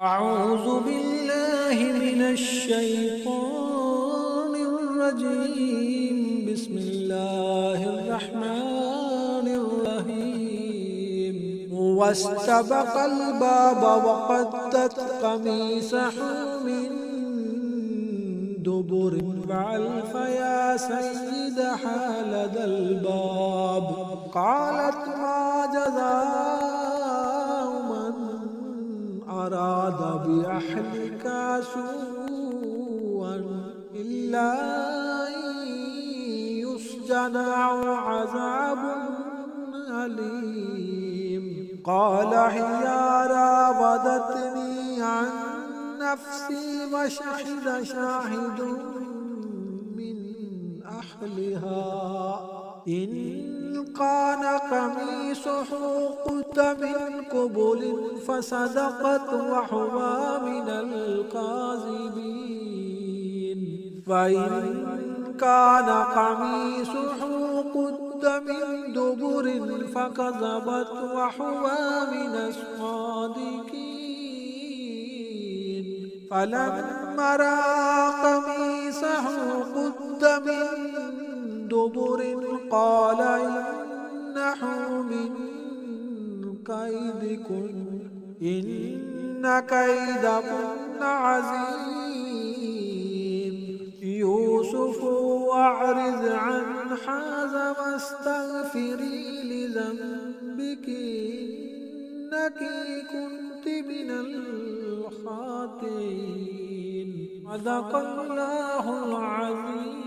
أعوذ بالله من الشيطان الرجيم. بسم الله الرحمن الرحيم. واستبق الباب وقدت قميصه من دبر فألف يا سيدها لدى الباب. قالت ما جزاء من أراد بأهلك سوءا إلا أن يسجن أو عذاب أليم. قال هي راودتني عن نفسي وشهد شاهد من أهلها إن كان قميصه قد من قبل فصدقت وهو من الكاذبين. فإن كان قميصه قد من دبر فكذبت وهو من الصادقين. فلما رأى قميصه قد من دبر قال إنه من كيدكن إن كيدكن عظيم. يوسف أعرض عن هذا واستغفري لذنبك إنك كنت من الخاطئين. صدق الله العظيم.